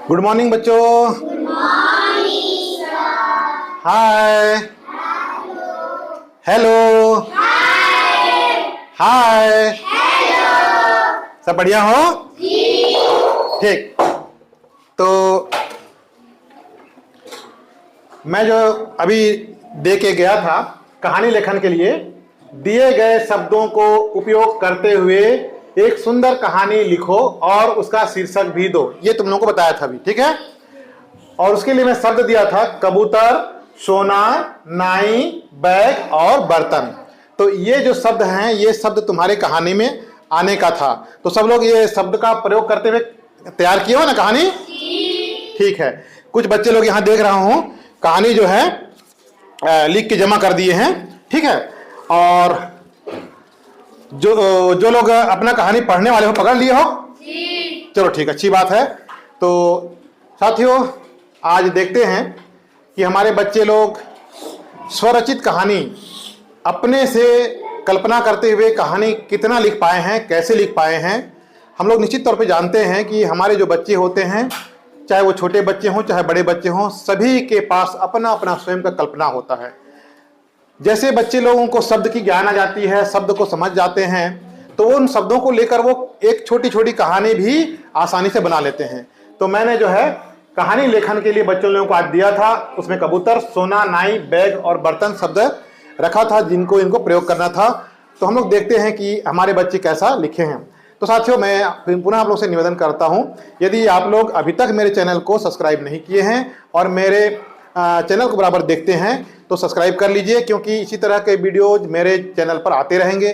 Good morning बच्चों। Good morning sir. Hi. Hello. Hi. Hello. सब बढ़िया हो? जी। ठीक। तो मैं जो अभी दे के गया था कहानी लेखन के लिए, दिए गए शब्दों को उपयोग करते हुए एक सुंदर कहानी लिखो और उसका शीर्षक भी दो। ये तुम लोगों को बताया था अभी, ठीक है। और उसके लिए मैं शब्द दिया था कबूतर, सोना, नाई, बैग और बर्तन। तो ये जो शब्द हैं ये शब्द तुम्हारे कहानी में आने का था। तो सब लोग ये शब्द का प्रयोग करते हुए तैयार किए हो ना कहानी? ठीक है। कुछ बच्चे लोग यहाँ देख रहा हूं कहानी जो है लिख के जमा कर दिए हैं, ठीक है। और जो लोग अपना कहानी पढ़ने वाले हो पकड़ लिए हो? जी। चलो ठीक, अच्छी बात है। तो साथियों, आज देखते हैं कि हमारे बच्चे लोग स्वरचित कहानी अपने से कल्पना करते हुए कहानी कितना लिख पाए हैं, कैसे लिख पाए हैं। हम लोग निश्चित तौर पे जानते हैं कि हमारे जो बच्चे होते हैं, चाहे वो छोटे बच्चे हों चाहे बड़े बच्चे हों, सभी के पास अपना अपना स्वयं का कल्पना होता है। जैसे बच्चे लोगों को शब्द की ज्ञान आ जाती है, शब्द को समझ जाते हैं, तो उन शब्दों को लेकर वो एक छोटी छोटी कहानी भी आसानी से बना लेते हैं। तो मैंने जो है कहानी लेखन के लिए बच्चों लोगों को आज दिया था, उसमें कबूतर, सोना, नाई, बैग और बर्तन शब्द रखा था जिनको इनको प्रयोग करना था। तो हम लोग देखते हैं कि हमारे बच्चे कैसा लिखे हैं। तो साथियों, मैं पुनः आप लोग से निवेदन करता हूं, यदि आप लोग अभी तक मेरे चैनल को सब्सक्राइब नहीं किए हैं और मेरे चैनल को बराबर देखते हैं तो सब्सक्राइब कर लीजिए, क्योंकि इसी तरह के वीडियोज मेरे चैनल पर आते रहेंगे।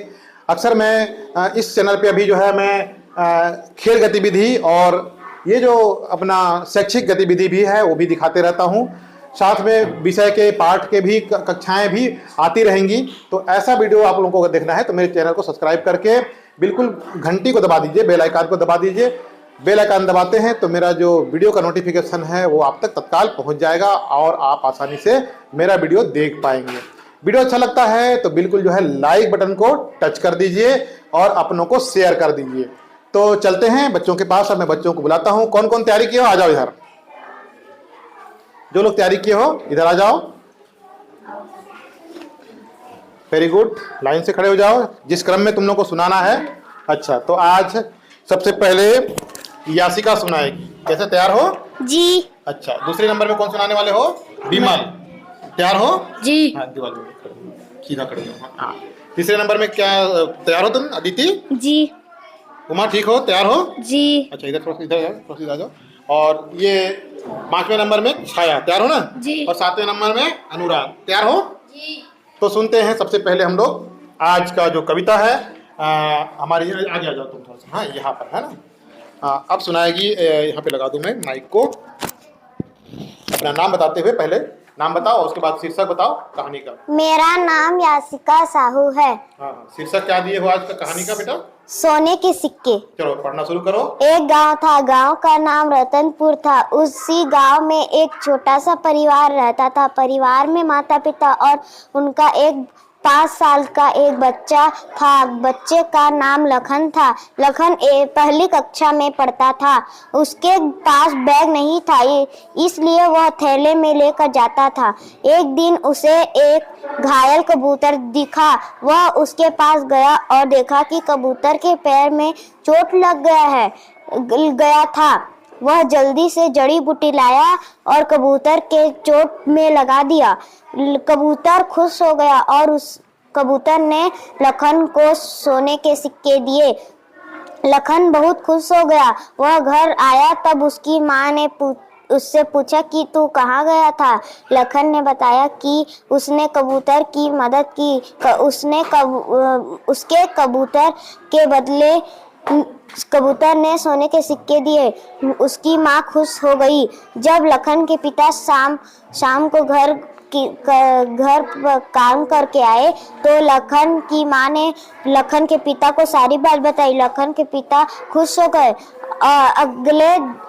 अक्सर मैं इस चैनल पे अभी जो है मैं खेल गतिविधि और ये जो अपना शैक्षिक गतिविधि भी है वो भी दिखाते रहता हूँ। साथ में विषय के पाठ के भी कक्षाएं भी आती रहेंगी। तो ऐसा वीडियो आप लोगों को अगर देखना है तो मेरे चैनल को सब्सक्राइब करके बिल्कुल घंटी को दबा दीजिए, बेल आइकन को दबा दीजिए। बेल आइकन दबाते हैं तो मेरा जो वीडियो का नोटिफिकेशन है वो आप तक तत्काल पहुंच जाएगा और आप आसानी से मेरा वीडियो देख पाएंगे। वीडियो अच्छा लगता है तो बिल्कुल जो है लाइक बटन को टच कर दीजिए और अपनों को शेयर कर दीजिए। तो चलते हैं बच्चों के पास और मैं बच्चों को बुलाता हूं। कौन कौन तैयारी किए हो आ जाओ इधर। जो लोग तैयारी किए हो इधर आ जाओ। वेरी गुड, लाइन से खड़े हो जाओ जिस क्रम में तुम लोग को सुनाना है। अच्छा, तो आज सबसे पहले यासिका सुनाएगी। कैसे, तैयार हो? जी। अच्छा, दूसरे नंबर में कौन सुनाने वाले हो? विमल। तैयार हो? जी। हाँ, दीवार में सीधा खड़े हो। हाँ। तीसरे नंबर में क्या तैयार हो तुम? अदिति। जी। उमा, ठीक हो? तैयार हो? जी। अच्छा, इधर थोड़ा आ जाओ। और ये 5वें नंबर में छाया, तैयार हो ना? जी। और 7वें नंबर में अनुराग, तैयार हो? जी। तो सुनते हैं सबसे पहले हम लोग आज का जो कविता है। हमारी आगे आ जाओ तुम थोड़ा सा। हाँ, यहाँ पर है ना। अब सुनाएगी, यहाँ पे लगा दूं मैं माइक को। अपना नाम बताते हुए पहले नाम बताओ और उसके बाद शीर्षक बताओ कहानी का। मेरा नाम यासिका साहू है। हाँ, शीर्षक क्या दिए हो आज का कहानी का बेटा? सोने के सिक्के। चलो पढ़ना शुरू करो। एक गांव था, गांव का नाम रतनपुर था। उसी गांव में एक छोटा सा परिवार रहता था। परिवार में माता पिता और उनका एक 5 साल का एक बच्चा था। बच्चे का नाम लखन था। लखन पहली कक्षा में पढ़ता था। उसके पास बैग नहीं था, इसलिए वह थैले में लेकर जाता था। एक दिन उसे एक घायल कबूतर दिखा। वह उसके पास गया और देखा कि कबूतर के पैर में चोट लग गया था। वह जल्दी से जड़ी बूटी लाया और कबूतर के चोट में लगा दिया। कबूतर खुश हो गया और उस कबूतर ने लखन को सोने के सिक्के दिए। लखन बहुत खुश हो गया। वह घर आया तब उसकी माँ ने उससे पूछा कि तू कहाँ गया था? लखन ने बताया कि उसने कबूतर की मदद की। उसके कबूतर के बदले कबूतर ने सोने के सिक्के दिए। उसकी माँ खुश हो गई। जब लखन के पिता शाम को घर घर पर काम करके आए तो लखन की माँ ने लखन के पिता को सारी बात बताई। लखन के पिता खुश हो गए।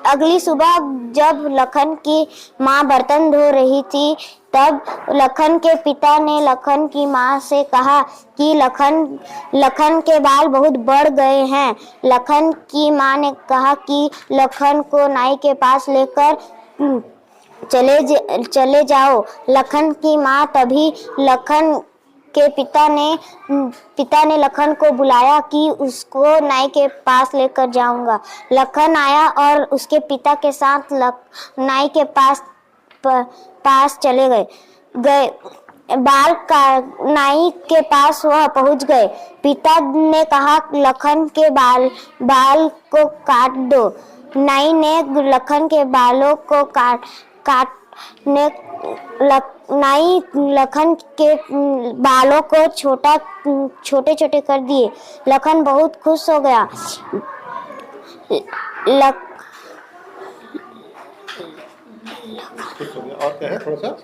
अगली सुबह जब लखन की माँ बर्तन धो रही थी तब लखन के पिता ने लखन की माँ से कहा कि लखन के बाल बहुत बढ़ गए हैं। लखन की माँ ने कहा कि लखन को नाई के पास लेकर चले जाओ। लखन की माँ तभी लखन के पिता ने लखन को बुलाया कि उसको नाई के पास लेकर जाऊंगा। लखन आया और उसके पिता के साथ नाई के पास चले गए। नाई के पास वह पहुंच गए। पिता ने कहा लखन के बाल को काट दो। नाई ने लखन के बालों को नाई लखन के बालों को छोटे छोटे कर दिए। लखन बहुत खुश हो गया। और क्या है थोड़ा सा?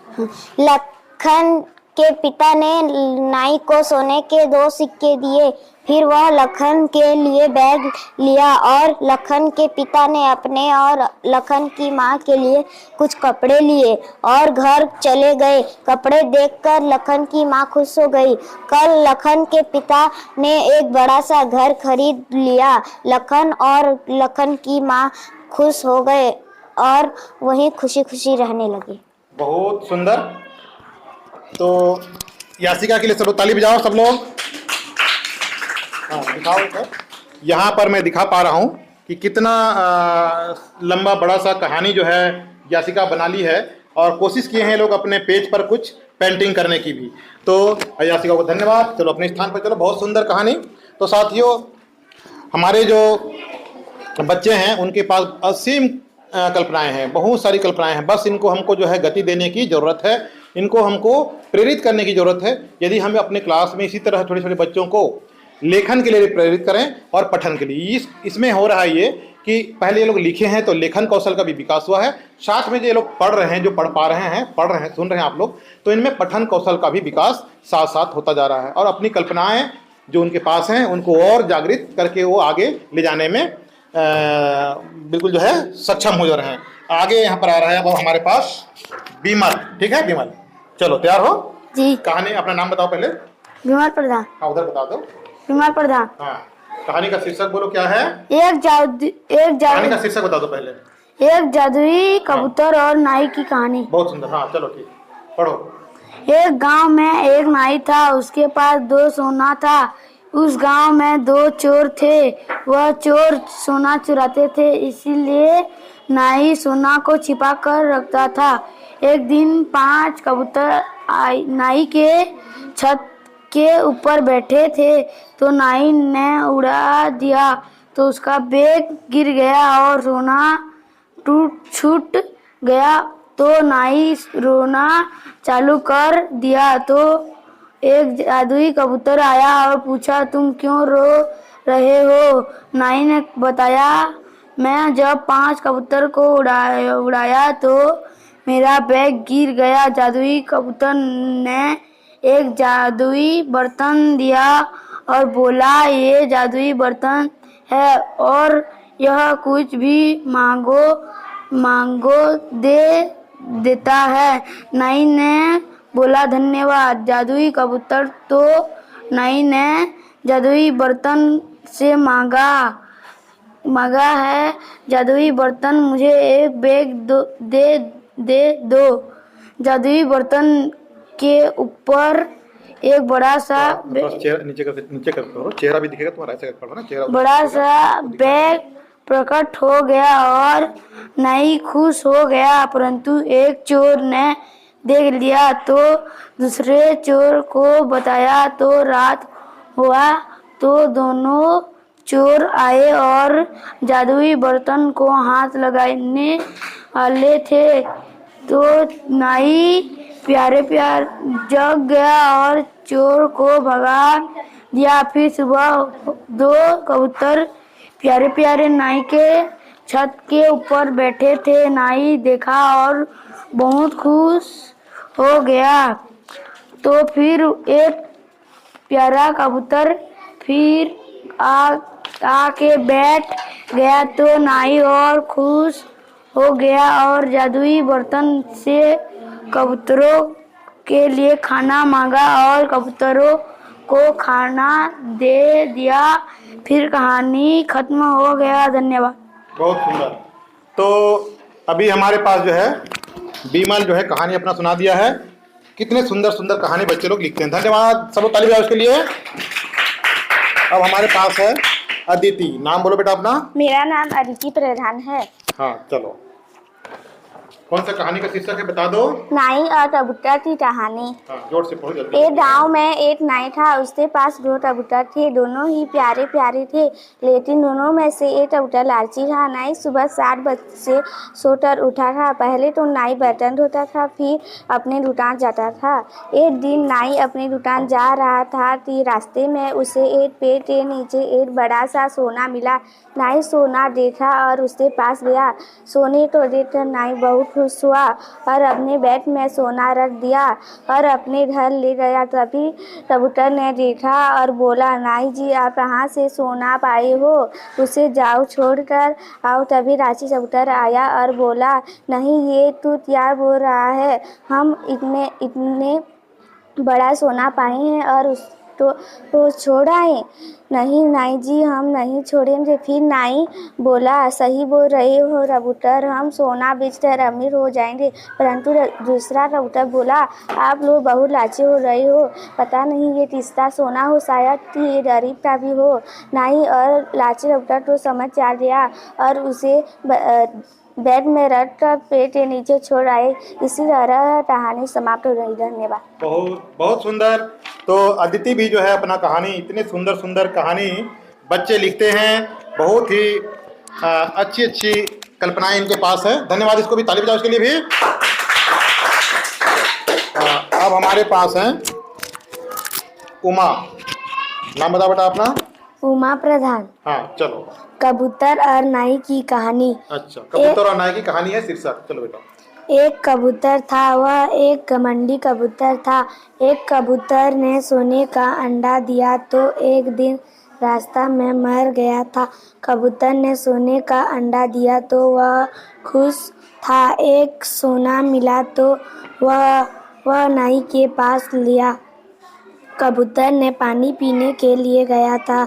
लखन के पिता ने नाई को सोने के 2 सिक्के दिए। फिर वह लखन के लिए बैग लिया और लखन के पिता ने अपने और लखन की माँ के लिए कुछ कपड़े लिए और घर चले गए। कपड़े देखकर लखन की माँ खुश हो गई। कल लखन के पिता ने एक बड़ा सा घर खरीद लिया। लखन और लखन की माँ खुश हो गए और वहीं खुशी खुशी रहने लगे। बहुत सुंदर। तो यासिका के लिए सब लोग ताली बजाओ सब लोग। हाँ दिखाओ इधर। यहाँ पर मैं दिखा पा रहा हूँ कि कितना लंबा बड़ा सा कहानी जो है यासिका बना ली है और कोशिश किए हैं लोग अपने पेज पर कुछ पेंटिंग करने की भी। तो यासिका को धन्यवाद। चलो अपने स्थान पर चलो। बहुत सुंदर कहानी। तो साथियों हमारे जो बच्चे हैं उनके पास असीम कल्पनाएं हैं, बहुत सारी कल्पनाएं हैं। बस इनको हमको जो है गति देने की ज़रूरत है, इनको हमको प्रेरित करने की ज़रूरत है। यदि हम अपने क्लास में इसी तरह छोटे छोटे बच्चों को लेखन के लिए प्रेरित करें और पठन के लिए, इसमें हो रहा है ये कि पहले ये लोग लिखे हैं तो लेखन कौशल का भी विकास हुआ है। साथ में जो ये लोग पढ़ रहे हैं, जो पढ़ पा रहे हैं, पढ़ रहे हैं, सुन रहे हैं आप लोग, तो इनमें पठन कौशल का भी विकास साथ साथ होता जा रहा है और अपनी कल्पनाएं जो उनके पास हैं उनको और जागृत करके वो आगे ले जाने में बिल्कुल जो है सक्षम हो जा रहे हैं। आगे यहाँ पर आ रहा है अब हमारे पास विमल। ठीक है विमल, चलो तैयार हो जी। कहानी अपना नाम बताओ पहले। विमल प्रधान। हाँ उधर बता दो। विमल प्रधान। हाँ कहानी का शीर्षक बोलो क्या है? कहानी का शीर्षक बता दो पहले। एक जादुई कबूतर और नाई की कहानी। बहुत सुंदर। हाँ चलो ठीक, पढ़ो। एक गांव में एक नाई था, उसके पास 2 सोना था। उस गांव में 2 चोर थे। वह चोर सोना चुराते थे, इसीलिए नाई सोना को छिपा कर रखता था। एक दिन 5 कबूतर नाई के छत के ऊपर बैठे थे तो नाई ने उड़ा दिया तो उसका बैग गिर गया और सोना छूट गया। तो नाई रोना चालू कर दिया तो एक जादुई कबूतर आया और पूछा तुम क्यों रो रहे हो? नाई ने बताया मैं जब 5 कबूतर को उड़ाया तो मेरा बैग गिर गया। जादुई कबूतर ने एक जादुई बर्तन दिया और बोला ये जादुई बर्तन है और यह कुछ भी मांगो दे देता है। नाई ने बोला धन्यवाद जादुई कबूतर। तो नाई ने जादुई बर्तन से मांगा है जादुई बर्तन मुझे एक बैग दे दो। जादुई बर्तन के ऊपर एक बड़ा सा नीचे करो, चेहरा भी दिखेगा तुम्हारा, ऐसे करो ना चेहरा। बड़ा सा बैग प्रकट हो गया और नाई खुश हो गया, परंतु एक चोर ने देख लिया तो दूसरे चोर को बताया तो रात हुआ तो दोनों चोर आए और जादुई बर्तन को हाथ लगाने वाले थे तो नाई प्यारे जग गया और चोर को भगा दिया। फिर सुबह 2 कबूतर प्यारे नाई के छत के ऊपर बैठे थे। नाई देखा और बहुत खुश हो गया। तो फिर एक प्यारा कबूतर फिर आके बैठ गया। तो नाई और खुश हो गया और जादुई बर्तन से कबूतरों के लिए खाना मांगा और कबूतरों को खाना दे दिया। फिर कहानी खत्म हो गया। धन्यवाद। बहुत सुंदर। तो अभी हमारे पास जो है बीमल जो है कहानी अपना सुना दिया है। कितने सुंदर सुंदर कहानी बच्चे लोग लिखते हैं। धन्यवाद सब लोग, ताली बजाओ उसके लिए। अब हमारे पास है अदिति। नाम बोलो बेटा अपना। मेरा नाम अदिति प्रधान है। हाँ चलो, कौन सा कहानी का शीर्षक है बता दो। नाई और कबूतर की कहानी। हाँ, जोर से पढ़ो जल्दी। एक गांव में एक नाई था। उसके पास 2 कबूतर थे। दोनों ही प्यारे प्यारे थे, लेकिन दोनों में से एक कबूतर लालची था। नाई सुबह 7 बजे सोकर उठा था। पहले तो नाई बर्तन धोता था, फिर अपने दुकान जाता था। एक दिन नाई अपने दुकान जा रहा था कि रास्ते में उसे एक पेड़ के नीचे एक बड़ा सा सोना मिला। नाई सोना देखा और उसके पास गया। सोने को देखकर नाई बहुत खुश हुआ और अपने बैग में सोना रख दिया और अपने घर ले गया। तभी कबूतर ने देखा और बोला, नाई जी आप कहाँ से सोना पाए हो? उसे जाओ छोड़ कर आओ। तभी रांची कबूतर आया और बोला, नहीं ये तू क्या बोल रहा है? हम इतने बड़ा सोना पाए हैं और उसको छोड़ा है? नहीं नाई जी हम नहीं छोड़ेंगे। फिर नाई बोला, सही बोल रहे हो कबूतर, हम सोना बेचकर अमीर हो जाएंगे। परंतु दूसरा कबूतर बोला, आप लोग बहुत लालची हो रहे हो। पता नहीं ये किसका सोना हो, शायद कि ये गरीब का भी हो। नाई और लालची कबूतर को समझ आ गया और उसे बैग में रख कर पेड़ के नीचे छोड़ आए। इसी तरह कहानी समाप्त हो गई। धन्यवाद। बहुत बहुत सुंदर। तो अदिति भी जो है अपना कहानी, इतने सुंदर सुंदर कहानी बच्चे लिखते हैं। बहुत ही अच्छी अच्छी कल्पनाएं इनके पास है। धन्यवाद, इसको भी ताली बजाओ इसके लिए भी। अब हमारे पास हैं उमा। नाम बताओ बेटा अपना। उमा प्रधान। हाँ चलो। कबूतर और नाई की कहानी। अच्छा, कबूतर और नाई की कहानी है शीर्षक। चलो बेटा। एक कबूतर था, वह एक घमंडी कबूतर था। एक कबूतर ने सोने का अंडा दिया तो एक दिन रास्ता में मर गया था। कबूतर ने सोने का अंडा दिया तो वह खुश था। एक सोना मिला तो वह नाई के पास लिया। कबूतर ने पानी पीने के लिए गया था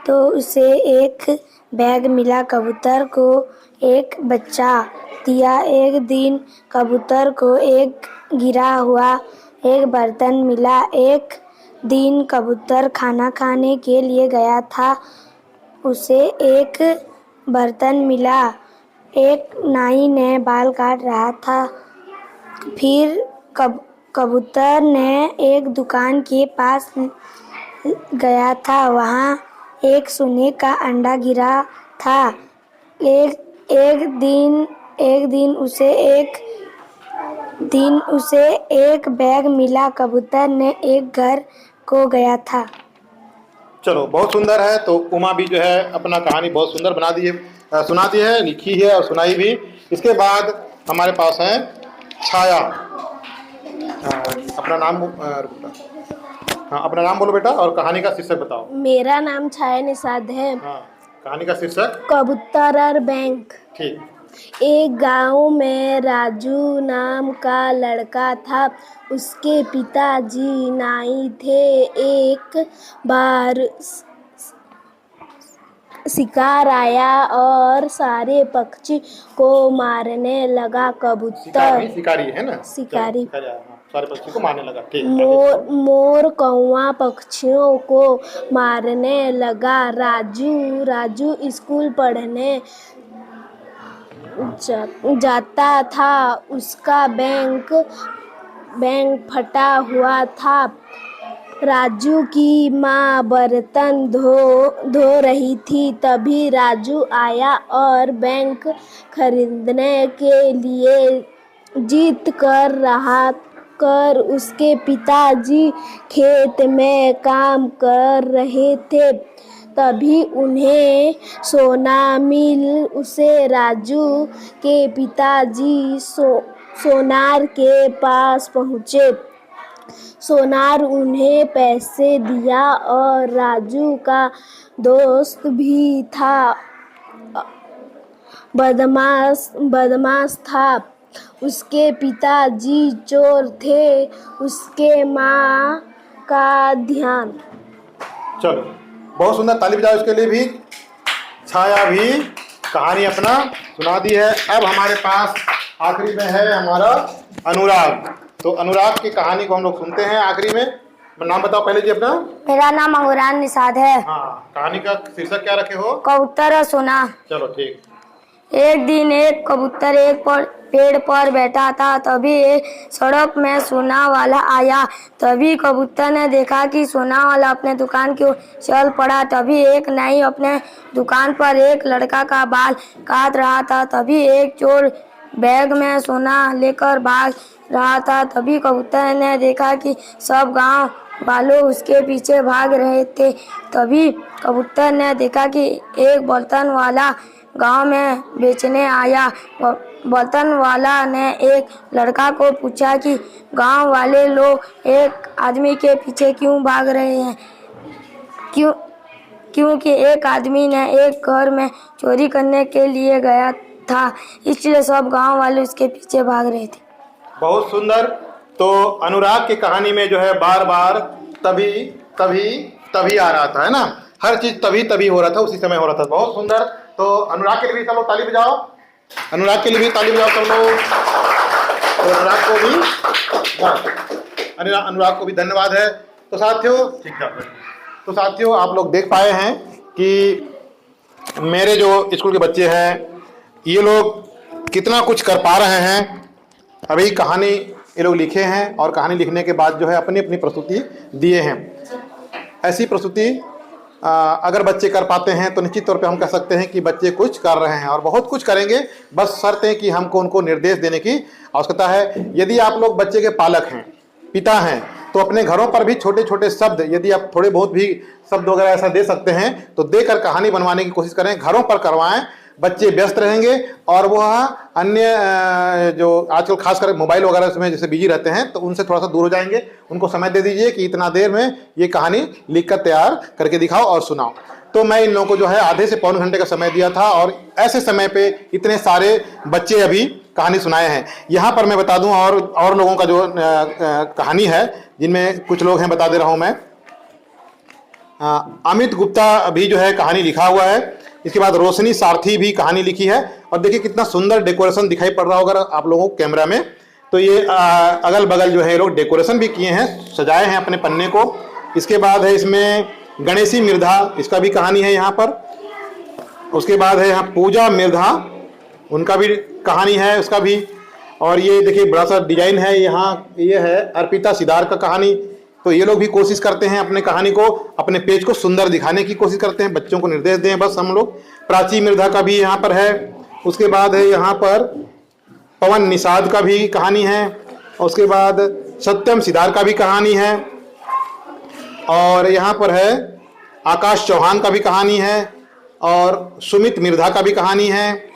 तो उसे एक बैग मिला। कबूतर को एक बच्चा दिया। एक दिन कबूतर को एक गिरा हुआ एक बर्तन मिला। एक दिन कबूतर खाना खाने के लिए गया था, उसे एक बर्तन मिला। एक नाई ने बाल काट रहा था। फिर कबूतर ने एक दुकान के पास गया था, वहाँ एक सोने का अंडा गिरा था। एक दिन उसे एक बैग मिला। कबूतर ने एक घर को गया था। चलो बहुत सुंदर है। तो उमा भी जो है अपना कहानी बहुत सुंदर बना दी है, सुनाती है, लिखी है और सुनाई भी। इसके बाद हमारे पास है छाया। अपना नाम हाँ अपना नाम बोलो बेटा और कहानी का शीर्षक बताओ। मेरा नाम छाया निषाद है। हाँ, कहानी का शीर्षक कबूतर और बैंक। ठीक। एक गांव में राजू नाम का लड़का था। उसके पिताजी नाई थे। एक बार शिकार आया और सारे पक्षी को मारने लगा। कबूतर शिकारी है ना, शिकारी सारे पक्षी को मारने लगा। ठीक। मोर कौवा पक्षियों को मारने लगा। राजू स्कूल पढ़ने जाता था। उसका बैंक फटा हुआ था। राजू की माँ बर्तन धो रही थी। तभी राजू आया और बैंक खरीदने के लिए जिद कर उसके पिताजी खेत में काम कर रहे थे। तभी उन्हें सोना मिल। उसे राजू के पिताजी सोनार के पास पहुँचे। सोनार उन्हें पैसे दिया और राजू का दोस्त भी था, बदमाश था। उसके पिताजी चोर थे। उसके माँ का ध्यान। चलो, बहुत सुंदर, ताली बजाओ इसके लिए भी। छाया भी कहानी अपना सुना दी है। अब हमारे पास आखिरी में है हमारा अनुराग। तो अनुराग की कहानी को हम लोग सुनते हैं आखिरी में। नाम बताओ पहले जी अपना। मेरा नाम अंगुरान निषाद है। हाँ, कहानी का शीर्षक क्या रखे हो? कबूतर और सोना। चलो ठीक। एक दिन एक कबूतर एक पेड़ पर बैठा था। तभी एक सड़क में सोना वाला आया। तभी कबूतर ने देखा कि सोना वाला अपने दुकान की ओर चल पड़ा। तभी एक नाई अपने दुकान पर एक लड़का का बाल काट रहा था। तभी एक चोर बैग में सोना लेकर भाग रहा था। तभी कबूतर ने देखा कि सब गांव वालों उसके पीछे भाग रहे थे। तभी कबूतर ने देखा कि एक बर्तन वाला गांव में बेचने आया। बर्तन वाला ने एक लड़का को पूछा कि गांव वाले लोग एक आदमी के पीछे क्यों भाग रहे हैं। क्योंकि एक आदमी ने एक घर में चोरी करने के लिए गया था, इसलिए सब गांव वाले उसके पीछे भाग रहे थे। बहुत सुंदर। तो अनुराग की कहानी में जो है बार बार तभी तभी तभी आ रहा था, है ना। हर चीज तभी तभी हो रहा था, उसी समय हो रहा था। बहुत सुंदर। तो अनुराग के लिए भी सब लोग ताली बजाओ। अनुराग के लिए भी ताली बजाओ सब लोग। तो अनुराग को भी धन्यवाद है। तो साथियों, ठीक है, तो साथियों आप लोग देख पाए हैं कि मेरे जो स्कूल के बच्चे हैं ये लोग कितना कुछ कर पा रहे हैं। अभी कहानी ये लोग लिखे हैं और कहानी लिखने के बाद जो है अपनी अपनी प्रस्तुति दिए हैं। ऐसी प्रस्तुति अगर बच्चे कर पाते हैं तो निश्चित तौर पे हम कह सकते हैं कि बच्चे कुछ कर रहे हैं और बहुत कुछ करेंगे। बस शर्त है कि हमको उनको निर्देश देने की आवश्यकता है। यदि आप लोग बच्चे के पालक हैं, पिता हैं, तो अपने घरों पर भी छोटे छोटे शब्द, यदि आप थोड़े बहुत भी शब्द वगैरह ऐसा दे सकते हैं तो देकर कहानी बनवाने की कोशिश करें। घरों पर करवाएं। बच्चे व्यस्त रहेंगे और वह अन्य जो आजकल खासकर मोबाइल वगैरह में जैसे बिजी रहते हैं तो उनसे थोड़ा सा दूर हो जाएंगे। उनको समय दे दीजिए कि इतना देर में ये कहानी लिखकर तैयार करके दिखाओ और सुनाओ। तो मैं इन लोगों को जो है आधे से पौन घंटे का समय दिया था और ऐसे समय पे इतने सारे बच्चे अभी कहानी सुनाए हैं। यहाँ पर मैं बता दूं और लोगों का जो कहानी है, जिनमें कुछ लोग हैं, बता दे रहा हूँ मैं। अमित गुप्ता भी जो है कहानी लिखा हुआ है। इसके बाद रोशनी सारथी भी कहानी लिखी है। और देखिए कितना सुंदर डेकोरेशन दिखाई पड़ रहा होगा आप लोगों को कैमरा में। तो ये अगल बगल जो है ये लोग डेकोरेशन भी किए हैं, सजाए हैं अपने पन्ने को। इसके बाद है इसमें गणेशी मिर्धा, इसका भी कहानी है यहाँ पर। उसके बाद है यहाँ पूजा मिर्धा, उनका भी कहानी है, उसका भी। और ये देखिए बड़ा सा डिजाइन है यहाँ, ये है अर्पिता सिदार का कहानी। तो ये लोग भी कोशिश करते हैं अपने कहानी को, अपने पेज को सुंदर दिखाने की कोशिश करते हैं। बच्चों को निर्देश दें बस हम लोग। प्राची मिर्धा का भी यहाँ पर है। उसके बाद है यहाँ पर पवन निषाद का भी कहानी है। उसके बाद सत्यम सिदार का भी कहानी है। और यहाँ पर है आकाश चौहान का भी कहानी है और सुमित मिर्धा का भी कहानी है।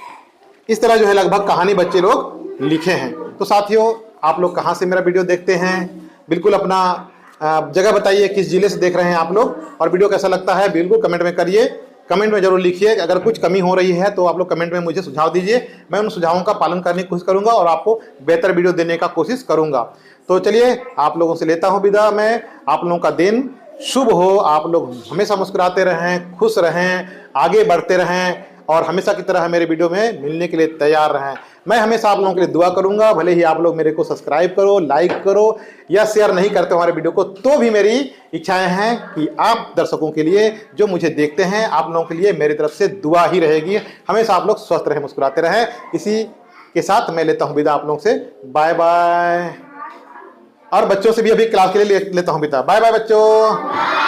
इस तरह जो है लगभग कहानी बच्चे लोग लिखे हैं। तो साथियों आप लोग कहाँ से मेरा वीडियो देखते हैं, बिल्कुल अपना जगह बताइए, किस जिले से देख रहे हैं आप लोग, और वीडियो कैसा लगता है बिल्कुल कमेंट में करिए। कमेंट में जरूर लिखिए। अगर कुछ कमी हो रही है तो आप लोग कमेंट में मुझे सुझाव दीजिए। मैं उन सुझावों का पालन करने की कोशिश करूंगा और आपको बेहतर वीडियो देने का कोशिश करूंगा। तो चलिए आप लोगों से लेता हूं विदा मैं। आप लोगों का दिन शुभ हो। आप लोग हमेशा मुस्कुराते रहें, खुश रहें, आगे बढ़ते रहें और हमेशा की तरह मेरे वीडियो में मिलने के लिए तैयार रहें। मैं हमेशा आप लोगों के लिए दुआ करूंगा। भले ही आप लोग मेरे को सब्सक्राइब करो, लाइक करो या शेयर नहीं करते हमारे वीडियो को, तो भी मेरी इच्छाएं हैं कि आप दर्शकों के लिए, जो मुझे देखते हैं, आप लोगों के लिए मेरी तरफ से दुआ ही रहेगी। हमेशा आप लोग स्वस्थ रहें, मुस्कुराते रहें। इसी के साथ मैं लेता हूं विदा आप लोगों से। Bye bye. और बच्चों से भी अभी क्लास के लिए लेता हूं विदा। बाय बाय बच्चों।